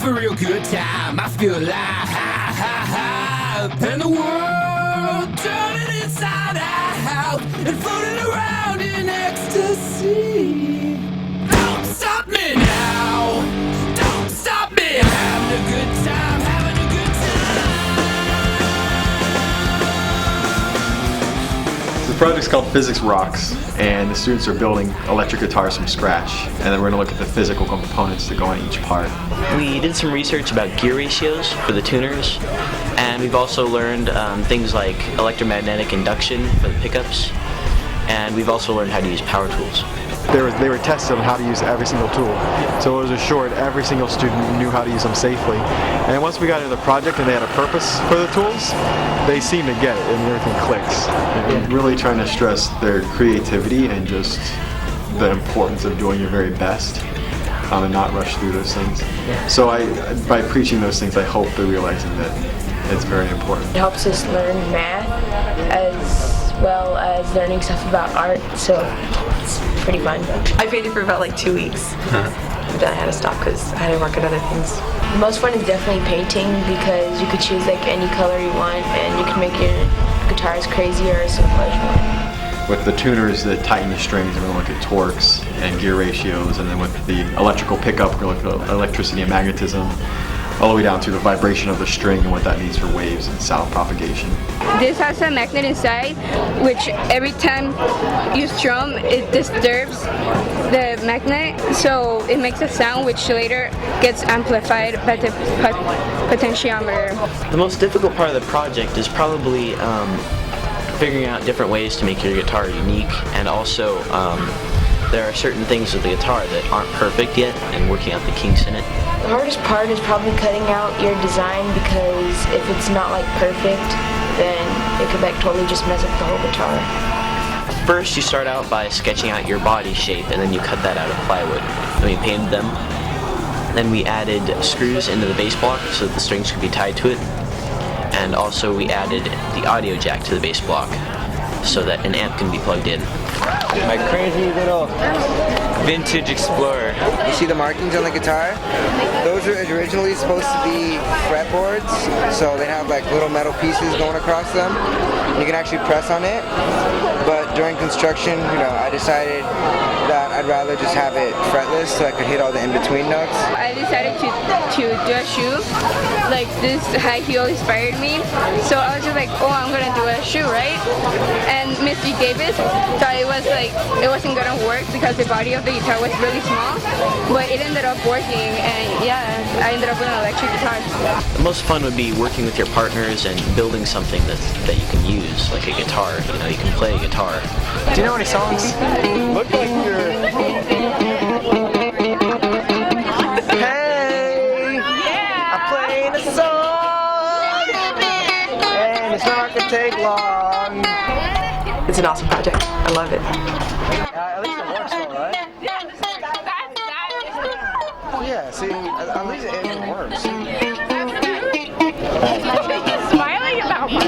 have a real good time. I feel alive, and the world turning inside out and floating around in ecstasy. Don't stop me now. Don't stop me. Having a good time. Having a good time. The project's called Physics Rocks, and the students are building electric guitars from scratch, and then we're going to look at the physical components that go on each part. We did some research about gear ratios for the tuners, and we've also learned things like electromagnetic induction for the pickups, and we've also learned how to use power tools. They were tested on how to use every single tool, so it was assured every single student knew how to use them safely. And then once we got into the project and they had a purpose for the tools, they seemed to get it and everything clicks. And really trying to stress their creativity and just the importance of doing your very best and not rush through those things. So by preaching those things, I hope they're realizing that it's very important. It helps us learn math as well as learning stuff about art, so it's pretty fun. I painted for about like 2 weeks. Then I had to stop because I had to work at other things. The most fun is definitely painting because you could choose like any color you want and you can make your guitar as crazy or as simple as you want. With the tuners that tighten the strings, we're going to look at torques and gear ratios, and then with the electrical pickup, we're going to look at electricity and magnetism, all the way down to the vibration of the string and what that means for waves and sound propagation. This has a magnet inside, which every time you strum, it disturbs the magnet, so it makes a sound which later gets amplified by the potentiometer. The most difficult part of the project is probably figuring out different ways to make your guitar unique, and also there are certain things with the guitar that aren't perfect yet and working out the kinks in it. The hardest part is probably cutting out your design because if it's not like perfect, then it could like totally just mess up the whole guitar. First you start out by sketching out your body shape, and then you cut that out of plywood. Then we painted them. Then we added screws into the bass block so that the strings could be tied to it. And also we added the audio jack to the bass block so that an amp can be plugged in. My crazy little vintage Explorer. You see the markings on the guitar? Those are originally supposed to be fretboards, so they have like little metal pieces going across them. You can actually press on it, but during construction, I decided that I'd rather just have it fretless so I could hit all the in-between notes. I decided to do a shoe, like this high heel inspired me, so I was just like, oh, I'm gonna do a shoe, right? And Mr. Davis thought it wasn't gonna work because the body of the guitar was really small, but it ended up working, and yeah, I ended up with an electric guitar. The most fun would be working with your partners and building something that you can use, like a guitar. You can play a guitar. Do you know any songs? Look like you're... Hey! Yeah! I'm playing a song! And it's not gonna take long. It's an awesome project. I love it. At least it works though, right? Yeah, see, at least it works. Smiling about my